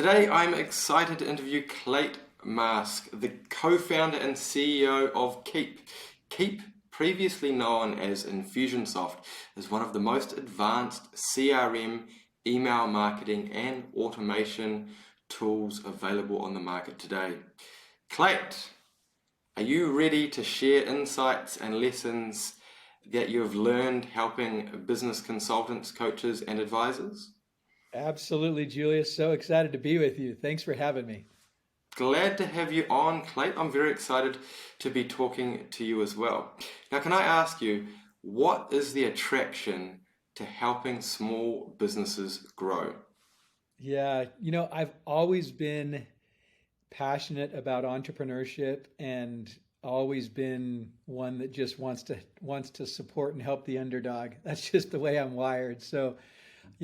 Today, I'm excited to interview Clate Mask, the co-founder and CEO of Keap. Keap, previously known as Infusionsoft, is one of the most advanced CRM, email marketing, and automation tools available on the market today. Clate, are you ready to share insights and lessons that you have learned helping business consultants, coaches, and advisors? Absolutely, Julius. So excited to be with you. Thanks for having me. Glad to have you on, Clate. I'm very excited to be talking to you as well. Now, can I ask you, what is the attraction to helping small businesses grow? Yeah, I've always been passionate about entrepreneurship and always been one that just wants to support and help the underdog. That's just the way I'm wired. So,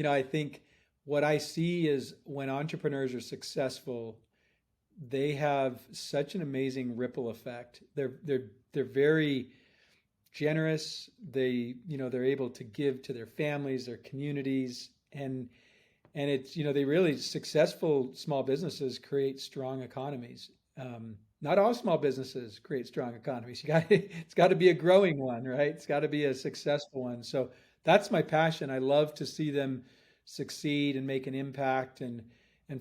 I think what I see is when entrepreneurs are successful, they have such an amazing ripple effect. They're very generous. They're able to give to their families, their communities, and it's they really successful small businesses create strong economies. Not all small businesses create strong economies. It's got to be a growing one, right? It's got to be a successful one. So that's my passion. I love to see them succeed and make an impact and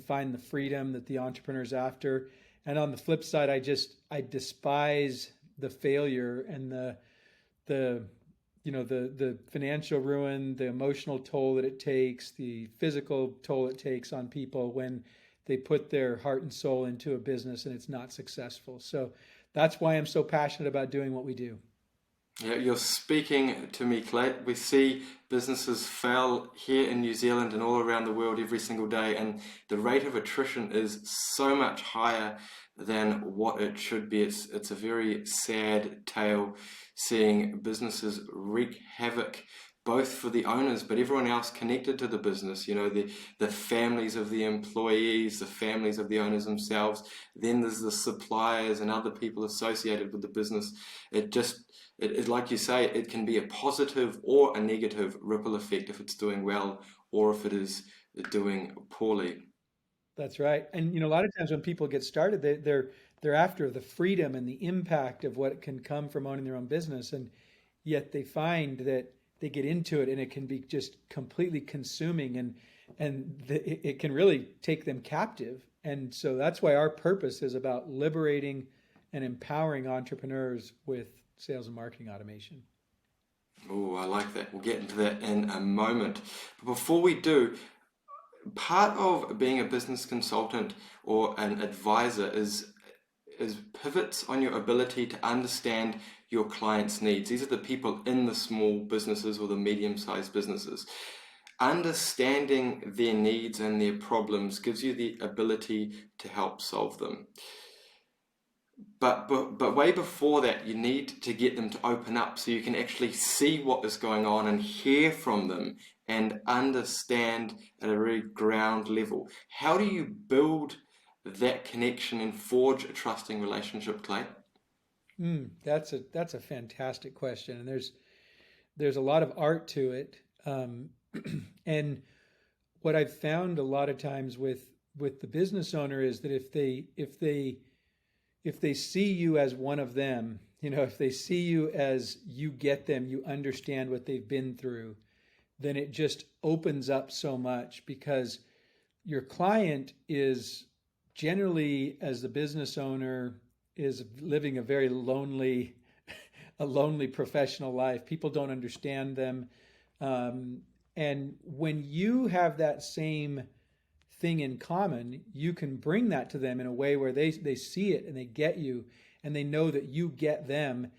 find the freedom that the entrepreneur's after. And on the flip side, I despise the failure and the the financial ruin, the emotional toll that it takes, the physical toll it takes on people when they put their heart and soul into a business and it's not successful. So that's why I'm so passionate about doing what we do. Yeah, you're speaking to me, Clate. We see businesses fail here in New Zealand and all around the world every single day, and the rate of attrition is so much higher than what it should be. It's a very sad tale seeing businesses wreak havoc both for the owners but everyone else connected to the business, the families of the employees, the families of the owners themselves. Then there's the suppliers and other people associated with the business. It like you say, it can be a positive or a negative ripple effect if it's doing well or if it is doing poorly. That's right. And a lot of times when people get started, they're after the freedom and the impact of what can come from owning their own business, and yet they find that they get into it and it can be just completely consuming it can really take them captive. And so that's why our purpose is about liberating and empowering entrepreneurs with sales and marketing automation. Oh, I like that. We'll get into that in a moment. But before we do, part of being a business consultant or an advisor is pivots on your ability to understand your clients' needs. These are the people in the small businesses or the medium-sized businesses. Understanding their needs and their problems gives you the ability to help solve them. But way before that, you need to get them to open up so you can actually see what is going on and hear from them and understand at a very ground level. How do you build that connection and forge a trusting relationship, Clay? That's a fantastic question, and there's a lot of art to it. And what I've found a lot of times with the business owner is that if they see you as one of them, if they see you as you get them, you understand what they've been through, then it just opens up so much because your client is generally, as the business owner, is living a very lonely, a lonely professional life. People don't understand them. And when you have that same thing in common, you can bring that to them in a way where they see it and they get you and they know that you get them.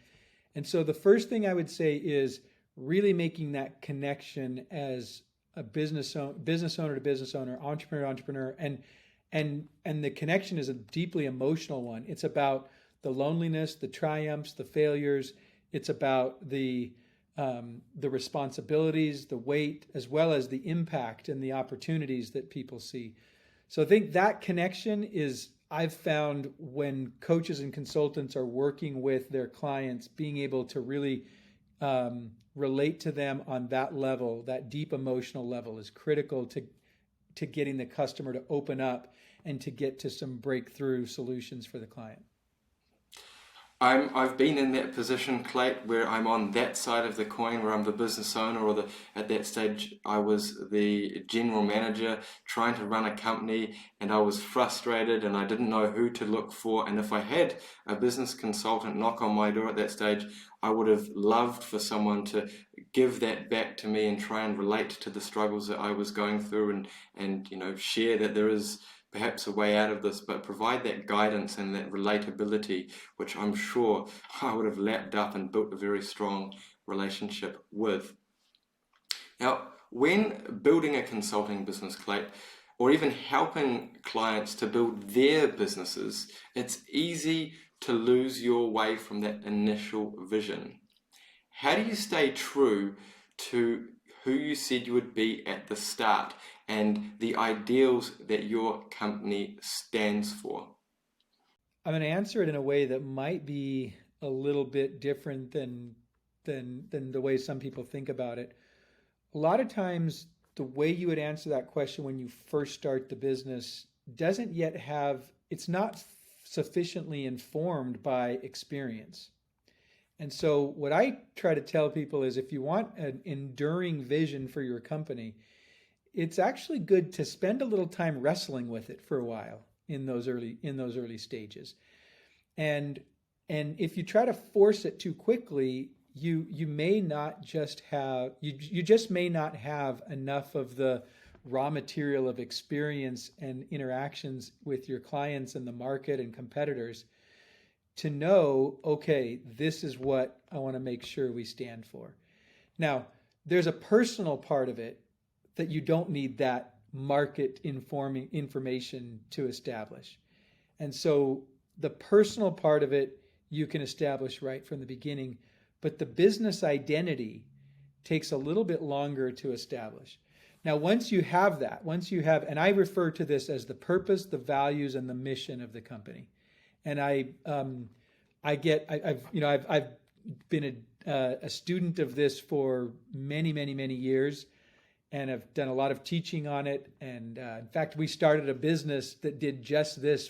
And so the first thing I would say is really making that connection as a business owner to business owner, entrepreneur to entrepreneur, and the connection is a deeply emotional one. It's about the loneliness, the triumphs, the failures. It's about the responsibilities, the weight, as well as the impact and the opportunities that people see. So I think that connection is, I've found when coaches and consultants are working with their clients, being able to really relate to them on that level, that deep emotional level, is critical to getting the customer to open up and to get to some breakthrough solutions for the client. I've been in that position, Clate, where I'm on that side of the coin, where I'm the business owner, or at that stage I was the general manager trying to run a company, and I was frustrated and I didn't know who to look for. And if I had a business consultant knock on my door at that stage, I would have loved for someone to give that back to me and try and relate to the struggles that I was going through, and share that there is perhaps a way out of this, but provide that guidance and that relatability, which I'm sure I would have lapped up and built a very strong relationship with. Now, when building a consulting business, Clate, or even helping clients to build their businesses, it's easy to lose your way from that initial vision. How do you stay true to who you said you would be at the start and the ideals that your company stands for? I'm going to answer it in a way that might be a little bit different than the way some people think about it. A lot of times, the way you would answer that question when you first start the business doesn't yet have, it's not sufficiently informed by experience. And so what I try to tell people is if you want an enduring vision for your company, it's actually good to spend a little time wrestling with it for a while in those early stages. And if you try to force it too quickly, you may not just have you just may not have enough of the raw material of experience and interactions with your clients and the market and competitors to know, okay, this is what I want to make sure we stand for. Now, there's a personal part of it that you don't need that market informing information to establish. And so the personal part of it you can establish right from the beginning, but the business identity takes a little bit longer to establish. Now, once you have, and I refer to this as the purpose, the values, and the mission of the company. And I've been a student of this for many, many, many years, and I've done a lot of teaching on it. And in fact, we started a business that did just this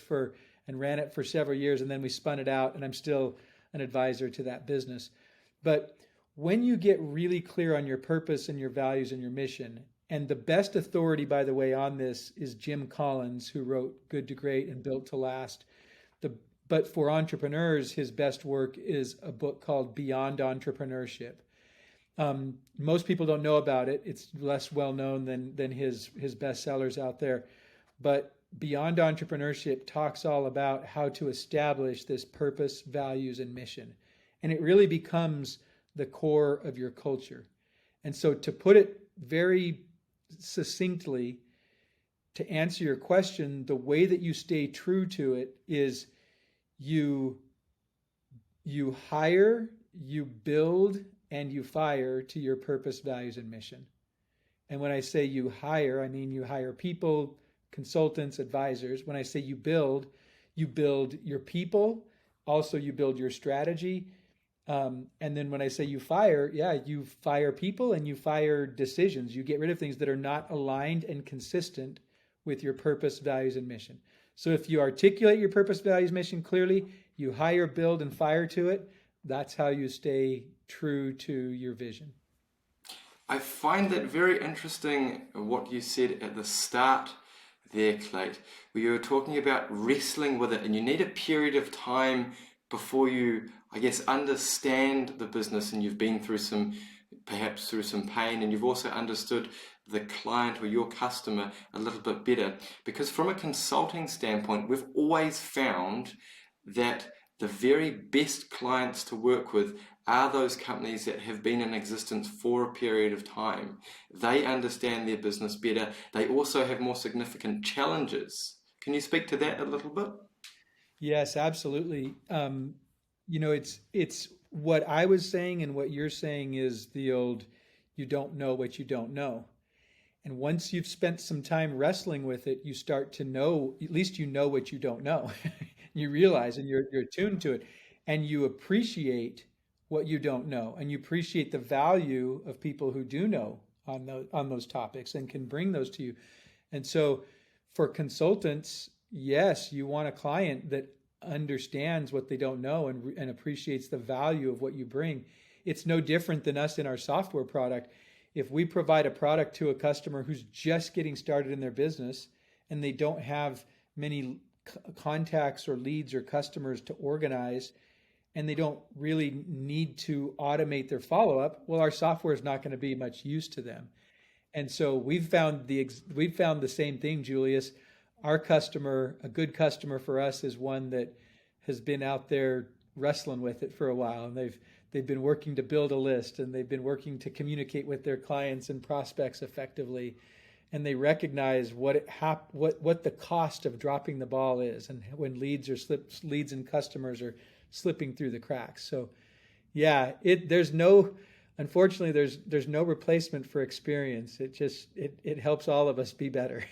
and ran it for several years, and then we spun it out, and I'm still an advisor to that business. But when you get really clear on your purpose and your values and your mission, and the best authority, by the way, on this is Jim Collins, who wrote Good to Great and Built to Last. But for entrepreneurs, his best work is a book called Beyond Entrepreneurship. Most people don't know about it. It's less well known than his bestsellers out there. But Beyond Entrepreneurship talks all about how to establish this purpose, values, and mission. And it really becomes the core of your culture. And so to put it very succinctly, to answer your question, the way that you stay true to it is you hire, you build, and you fire to your purpose, values, and mission. And when I say you hire, I mean you hire people, consultants, advisors. When I say you build your people. Also, you build your strategy. And then when I say you fire, you fire people and you fire decisions. You get rid of things that are not aligned and consistent with your purpose, values, and mission. So if you articulate your purpose, values, mission clearly, you hire, build, and fire to it. That's how you stay true to your vision. I find that very interesting what you said at the start there, Clate, where you were talking about wrestling with it, and you need a period of time before you, I guess, understand the business, and you've been through perhaps through some pain, and you've also understood the client or your customer a little bit better. Because from a consulting standpoint, we've always found that the very best clients to work with are those companies that have been in existence for a period of time. They understand their business better. They also have more significant challenges. Can you speak to that a little bit? Yes, absolutely. It's what I was saying and what you're saying is the old, you don't know what you don't know. And once you've spent some time wrestling with it, you start to know, at least you know what you don't know. You realize and you're attuned to it, and you appreciate what you don't know, and you appreciate the value of people who do know on those topics and can bring those to you. And so for consultants, yes, you want a client that understands what they don't know and appreciates the value of what you bring. It's no different than us in our software product. If we provide a product to a customer who's just getting started in their business and they don't have many contacts or leads or customers to organize, and they don't really need to automate their follow-up, well, our software is not going to be much use to them. And so we've found the same thing, Julius. Our customer, a good customer for us, is one that has been out there wrestling with it for a while, and they've been working to build a list, and they've been working to communicate with their clients and prospects effectively, and they recognize what the cost of dropping the ball is, and when leads and customers are slipping through the cracks. So, yeah, unfortunately, there's no replacement for experience. It helps all of us be better.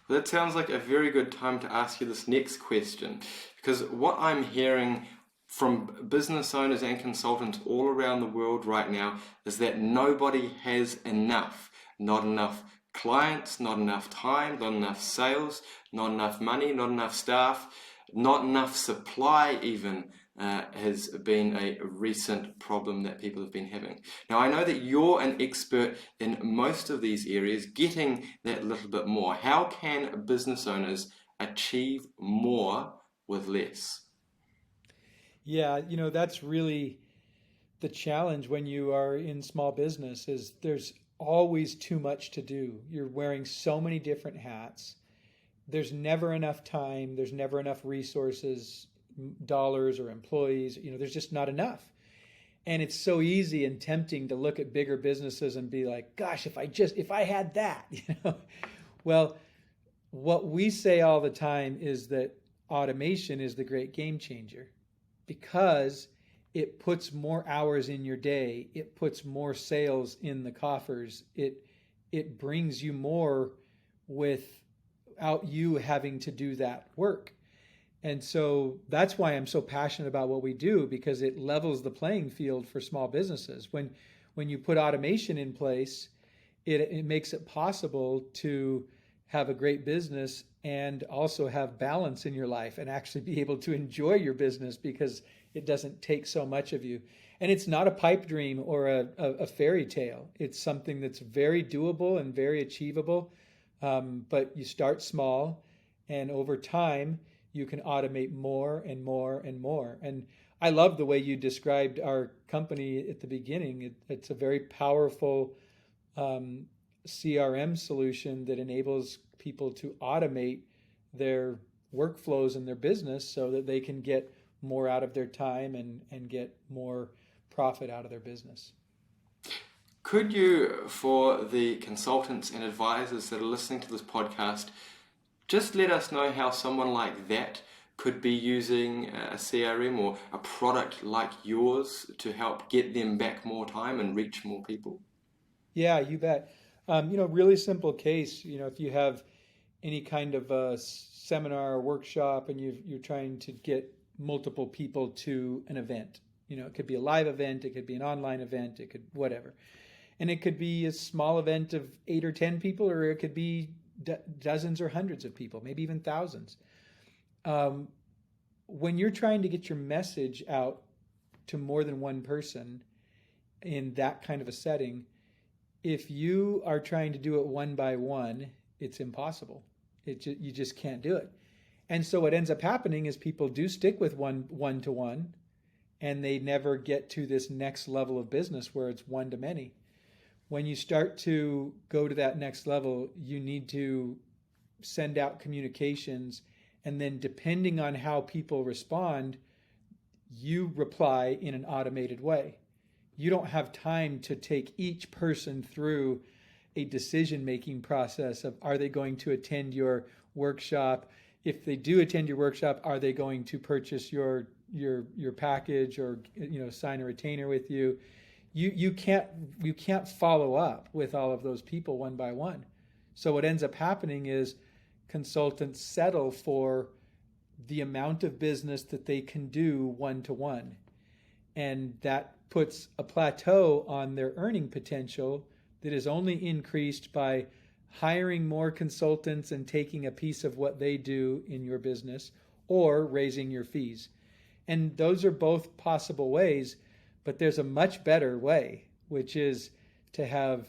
That sounds like a very good time to ask you this next question, because what I'm hearing from business owners and consultants all around the world right now is that nobody has enough. Not enough clients, not enough time, not enough sales, not enough money, not enough staff, not enough supply even. Has been a recent problem that people have been having. Now, I know that you're an expert in most of these areas, getting that little bit more. How can business owners achieve more with less? Yeah, that's really the challenge when you are in small business is there's always too much to do. You're wearing so many different hats. There's never enough time, there's never enough resources, dollars or employees, there's just not enough. And it's so easy and tempting to look at bigger businesses and be like, gosh, if I had that, Well, what we say all the time is that automation is the great game changer because it puts more hours in your day, it puts more sales in the coffers, it brings you more without you having to do that work. And so that's why I'm so passionate about what we do, because it levels the playing field for small businesses. When you put automation in place, it makes it possible to have a great business and also have balance in your life and actually be able to enjoy your business because it doesn't take so much of you. And it's not a pipe dream or a fairy tale. It's something that's very doable and very achievable. But you start small, and over time, you can automate more and more and more. And I love the way you described our company at the beginning. It's a very powerful CRM solution that enables people to automate their workflows in their business so that they can get more out of their time and get more profit out of their business. Could you, for the consultants and advisors that are listening to this podcast, just let us know how someone like that could be using a CRM or a product like yours to help get them back more time and reach more people? Yeah, you bet. Really simple case. If you have any kind of a seminar or workshop and you're trying to get multiple people to an event, it could be a live event, it could be an online event, it could whatever. And it could be a small event of 8 or 10 people, or it could be dozens or hundreds of people, maybe even thousands. When you're trying to get your message out to more than one person in that kind of a setting, if you are trying to do it one by one, it's impossible. You just can't do it. And so what ends up happening is people do stick with one to one, and they never get to this next level of business where it's one to many. When you start to go to that next level, you need to send out communications, and then depending on how people respond, you reply in an automated way. You don't have time to take each person through a decision-making process of, are they going to attend your workshop? If they do attend your workshop, are they going to purchase your package or sign a retainer with you? You can't follow up with all of those people one by one. So what ends up happening is consultants settle for the amount of business that they can do one to one. And that puts a plateau on their earning potential that is only increased by hiring more consultants and taking a piece of what they do in your business, or raising your fees. And those are both possible ways, but there's a much better way, which is to have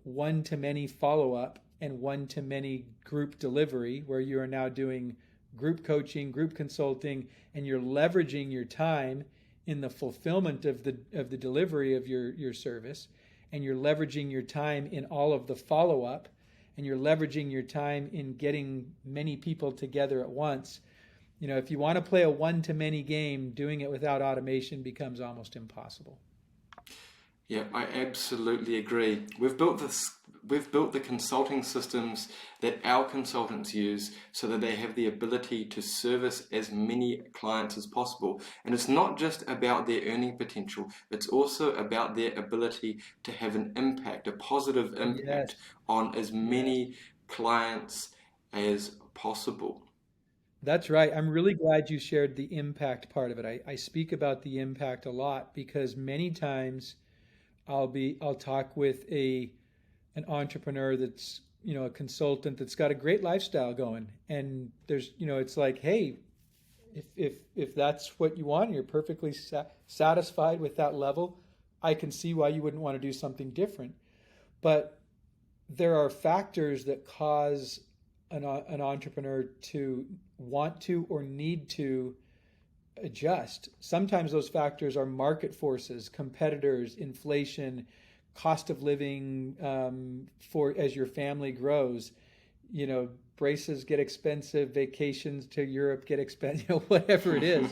one-to-many follow-up and one-to-many group delivery, where you are now doing group coaching, group consulting, and you're leveraging your time in the fulfillment of the delivery of your service, and you're leveraging your time in all of the follow-up, and you're leveraging your time in getting many people together at once. If you want to play a one-to-many game, doing it without automation becomes almost impossible. Yeah, I absolutely agree. We've built the consulting systems that our consultants use so that they have the ability to service as many clients as possible. And it's not just about their earning potential, it's also about their ability to have an impact, a positive impact on as many clients as possible. That's right. I'm really glad you shared the impact part of it. I speak about the impact a lot because many times I'll talk with an entrepreneur that's, a consultant that's got a great lifestyle going. And there's, it's like, hey, if that's what you want, you're perfectly satisfied with that level, I can see why you wouldn't want to do something different. But there are factors that cause an entrepreneur to want to or need to adjust. Sometimes those factors are market forces, competitors, inflation, cost of living, for as your family grows. Braces get expensive, vacations to Europe get expensive, whatever it is.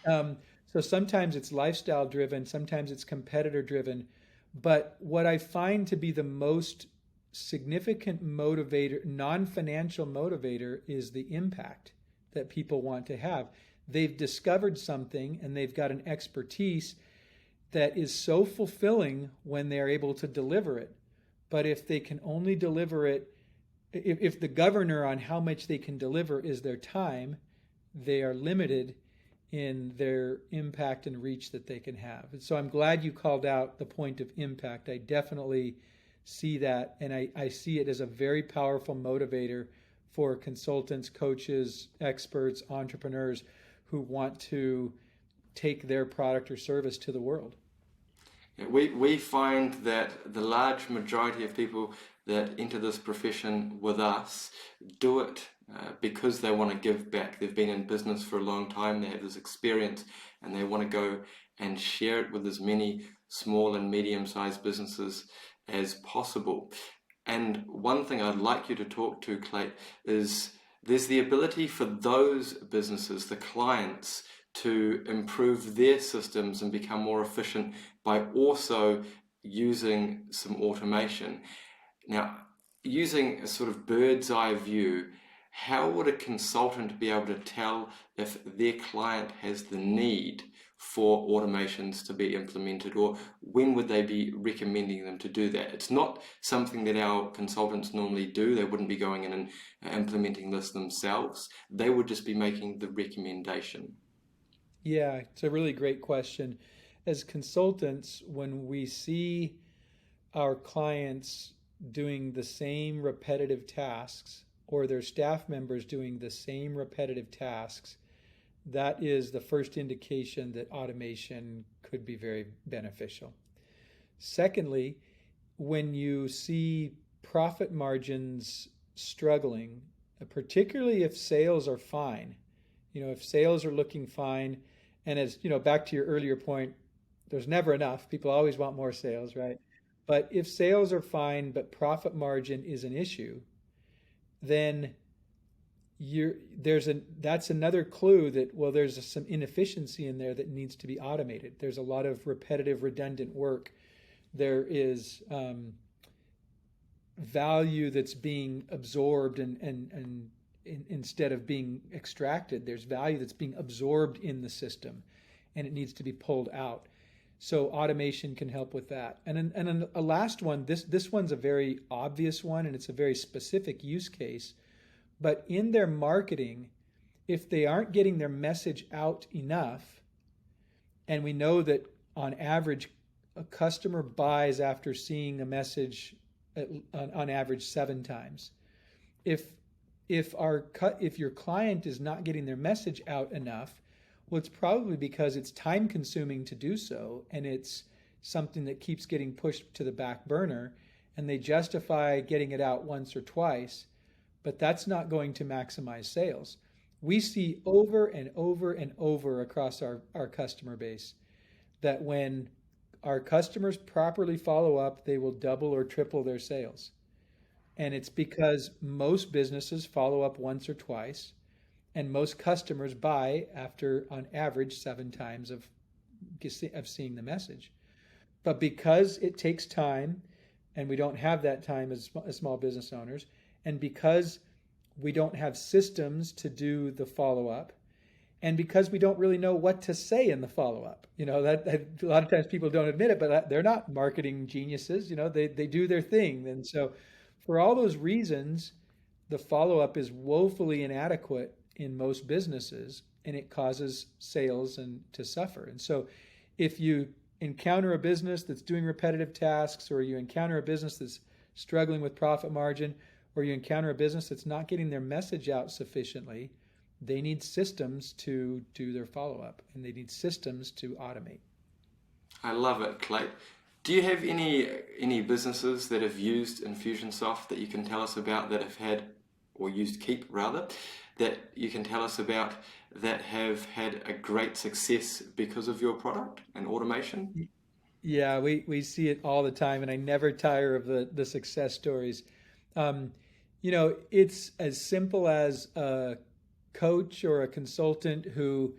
So sometimes it's lifestyle driven, sometimes it's competitor driven. But what I find to be the most significant motivator, non-financial motivator, is the impact that people want to have. They've discovered something and they've got an expertise that is so fulfilling when they're able to deliver it. But if they can only deliver it, if the governor on how much they can deliver is their time, they are limited in their impact and reach that they can have. And so I'm glad you called out the point of impact. I definitely see that, and I see it as a very powerful motivator for consultants, coaches, experts, entrepreneurs who want to take their product or service to the world. We find that the large majority of people that enter this profession with us do it because they want to give back. They've been in business for a long time, they have this experience, and they want to go and share it with as many small and medium-sized businesses as possible. And one thing I'd like you to talk to, Clate, is there's the ability for those businesses, the clients, to improve their systems and become more efficient by also using some automation. Now, using a sort of bird's eye view, how would a consultant be able to tell if their client has the need for automations to be implemented, or when would they be recommending them to do that? It's not something that our consultants normally do. They wouldn't be going in and implementing this themselves. They would just be making the recommendation. Yeah, it's a really great question. As consultants, when we see our clients doing the same repetitive tasks, or their staff members doing the same repetitive tasks, that is the first indication that automation could be very beneficial. Secondly, when you see profit margins struggling, particularly if sales are fine, if sales are looking fine, and as back to your earlier point, there's never enough. People always want more sales, right? But if sales are fine, but profit margin is an issue, then that's another clue that, well, there's some inefficiency in there that needs to be automated. There's a lot of repetitive, redundant work. There is value that's being absorbed and instead of being extracted, there's value that's being absorbed in the system, and it needs to be pulled out. So automation can help with that. And then a last one, this one's a very obvious one, and it's a very specific use case. But in their marketing, if they aren't getting their message out enough, and we know that on average, a customer buys after seeing a message on average 7 times. If if your client is not getting their message out enough, well, it's probably because it's time consuming to do so, and it's something that keeps getting pushed to the back burner, and they justify getting it out once or twice, but that's not going to maximize sales. We see over and over and over across our customer base that when our customers properly follow up, they will double or triple their sales. And it's because most businesses follow up once or twice, and most customers buy after, on average, 7 times of seeing the message. But because it takes time, and we don't have that time as small business owners, and because we don't have systems to do the follow up, and because we don't really know what to say in the follow up, that a lot of times people don't admit it, but they're not marketing geniuses. They do their thing, and so for all those reasons, the follow up is woefully inadequate in most businesses, and it causes sales and to suffer. And so if you encounter a business that's doing repetitive tasks, or you encounter a business that's struggling with profit margin, or you encounter a business that's not getting their message out sufficiently, they need systems to do their follow-up, and they need systems to automate. I love it, Clate. Do you have any businesses that have used Infusionsoft that you can tell us about, that have had, or used Keap rather, that you can tell us about, that have had a great success because of your product and automation? Yeah, we see it all the time, and I never tire of the success stories. It's as simple as a coach or a consultant who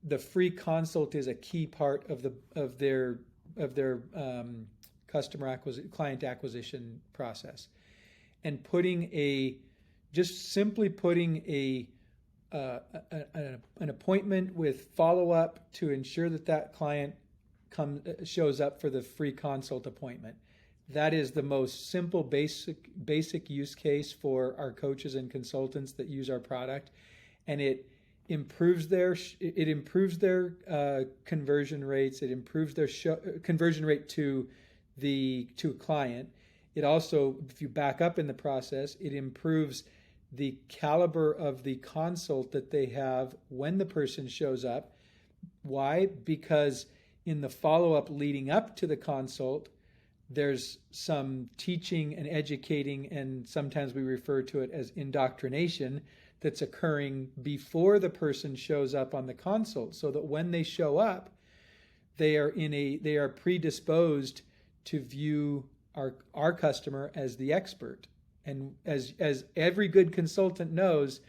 the free consult is a key part of their client acquisition process, and simply putting an appointment with follow up to ensure that client shows up for the free consult appointment. That is the most simple, basic use case for our coaches and consultants that use our product, and it improves their conversion rates. It improves their conversion rate to a client. It also, if you back up in the process, it improves the caliber of the consult that they have when the person shows up. Why? Because in the follow-up leading up to the consult, there's some teaching and educating, and sometimes we refer to it as indoctrination, that's occurring before the person shows up on the consult, so that when they show up, they are predisposed to view our customer as the expert. And as every good consultant knows,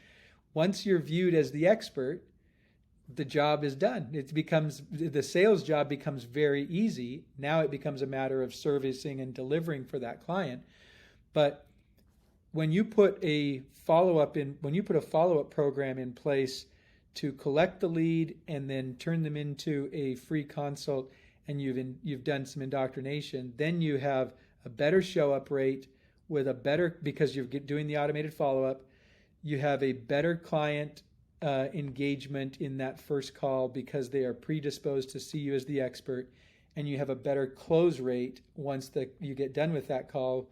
once you're viewed as the expert, the job is done. The sales job becomes very easy. Now it becomes a matter of servicing and delivering for that client. But when you put a follow-up program in place to collect the lead and then turn them into a free consult, and you've done some indoctrination, then you have a better show-up rate because you're doing the automated follow-up. You have a better client engagement in that first call because they are predisposed to see you as the expert, and you have a better close rate once you get done with that call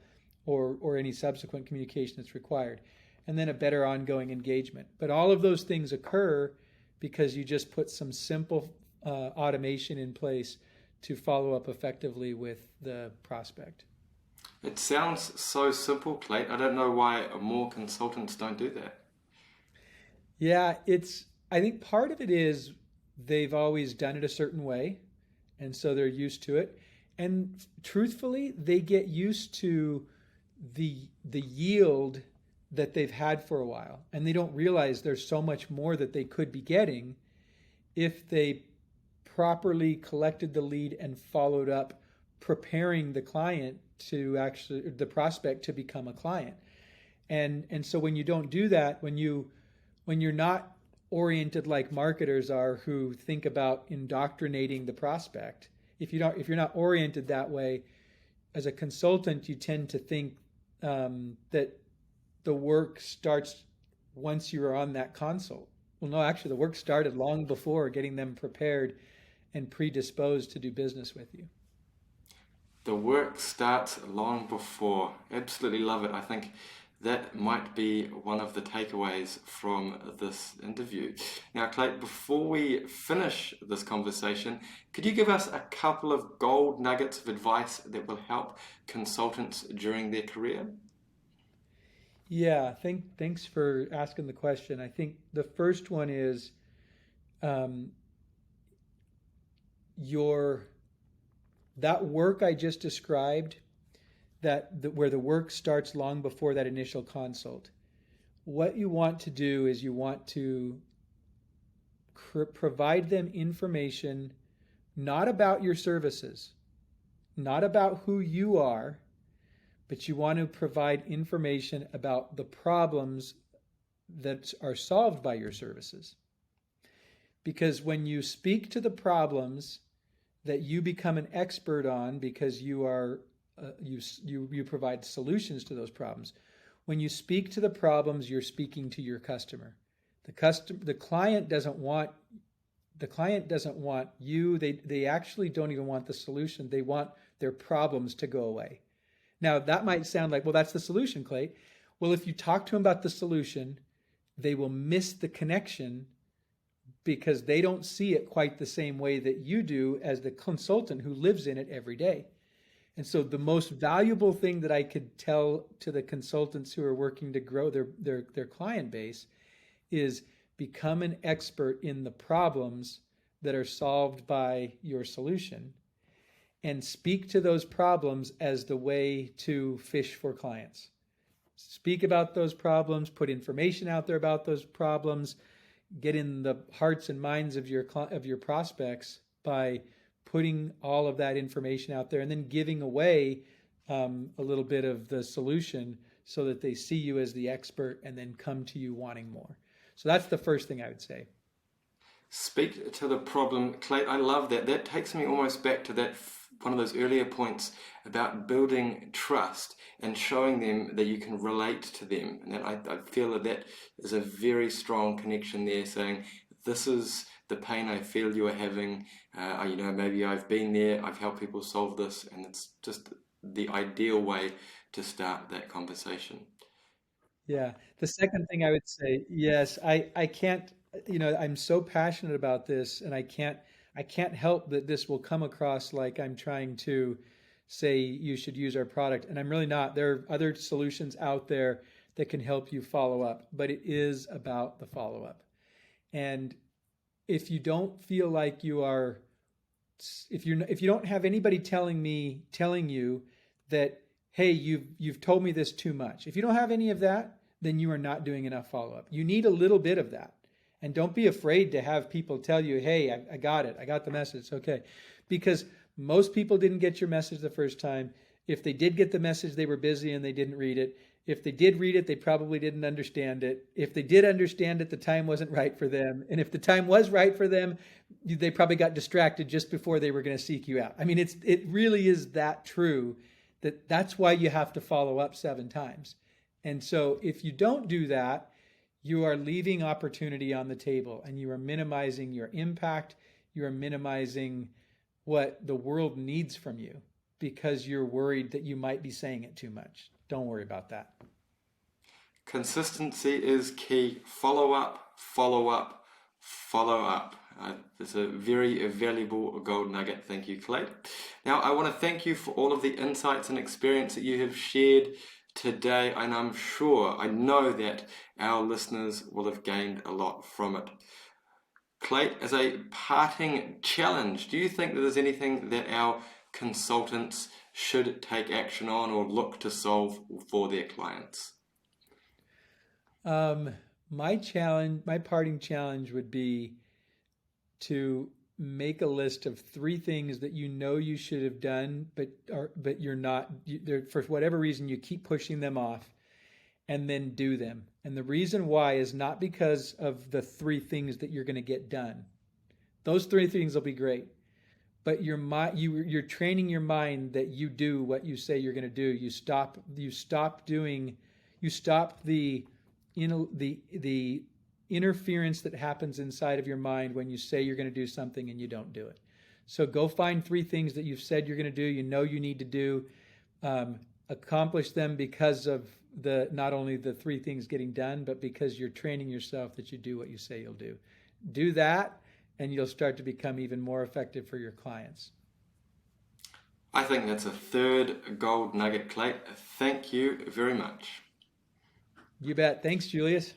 or any subsequent communication that's required, and then a better ongoing engagement. But all of those things occur because you just put some simple automation in place to follow up effectively with the prospect. It sounds so simple, Clate. I don't know why more consultants don't do that. Yeah, I think part of it is they've always done it a certain way, and so they're used to it. And truthfully, they get used to the yield that they've had for a while, and they don't realize there's so much more that they could be getting if they properly collected the lead and followed up, preparing the prospect to become a client. And so when you don't do that, when you're not oriented like marketers are, who think about indoctrinating the prospect, if you're not oriented that way, as a consultant, you tend to think that the work starts once you're on that consult. Well, no, actually, the work started long before, getting them prepared and predisposed to do business with you. The work starts long before. Absolutely love it. I think that might be one of the takeaways from this interview. Now, Clay, before we finish this conversation, could you give us a couple of gold nuggets of advice that will help consultants during their career? Yeah, thanks for asking the question. I think the first one is um, your that work I just described, where the work starts long before that initial consult. What you want to do is you want to provide them information not about your services, not about who you are, but you want to provide information about the problems that are solved by your services. Because when you speak to the problems that you become an expert on because you provide solutions to those problems. When you speak to the problems, you're speaking to your customer. The client doesn't want you. They actually don't even want the solution. They want their problems to go away. Now that might sound like, well, that's the solution, Clay. Well, if you talk to them about the solution, they will miss the connection because they don't see it quite the same way that you do as the consultant who lives in it every day. And so the most valuable thing that I could tell to the consultants who are working to grow their client base is become an expert in the problems that are solved by your solution and speak to those problems as the way to fish for clients. Speak about those problems, put information out there about those problems, get in the hearts and minds of your prospects by putting all of that information out there and then giving away a little bit of the solution so that they see you as the expert and then come to you wanting more. So that's the first thing I would say. Speak to the problem. Clay, I love that. That takes me almost back to that one of those earlier points about building trust and showing them that you can relate to them. And that I feel that is a very strong connection there, saying, this is the pain I feel you are having. Maybe I've been there, I've helped people solve this, and it's just the ideal way to start that conversation. Yeah. The second thing I would say, yes, I can't, I'm so passionate about this and I can't help that this will come across like I'm trying to say you should use our product. And I'm really not. There are other solutions out there that can help you follow up, but it is about the follow up. And if you don't feel like you are, if you don't have anybody telling you that, hey, you've told me this too much. If you don't have any of that, then you are not doing enough follow up. You need a little bit of that. And don't be afraid to have people tell you, hey, I got it. I got the message. It's okay. Because most people didn't get your message the first time. If they did get the message, they were busy and they didn't read it. If they did read it, they probably didn't understand it. If they did understand it, the time wasn't right for them. And if the time was right for them, they probably got distracted just before they were going to seek you out. I mean, it really is that true that's why you have to follow up 7 times. And so if you don't do that, you are leaving opportunity on the table and you are minimizing your impact. You are minimizing what the world needs from you because you're worried that you might be saying it too much. Don't worry about that. Consistency is key. Follow up, follow up, follow up. It's a very valuable gold nugget. Thank you, Clay. Now, I want to thank you for all of the insights and experience that you have shared today, and I know that our listeners will have gained a lot from it. Clay, as a parting challenge, do you think that there's anything that our consultants should take action on or look to solve for their clients? Um, my parting challenge would be to make a list of 3 things that you know you should have done, but you're not. For whatever reason, you keep pushing them off, and then do them. And the reason why is not because of the 3 things that you're going to get done. Those 3 things will be great, but you're training your mind that you do what you say you're going to do. You stop the interference that happens inside of your mind when you say you're going to do something and you don't do it. So go find 3 things that you've said you're going to do, you know you need to do, accomplish them because of the not only the 3 things getting done, but because you're training yourself that you do what you say you'll do. Do that, and you'll start to become even more effective for your clients. I think that's a third gold nugget, Clate. Thank you very much. You bet. Thanks, Julius.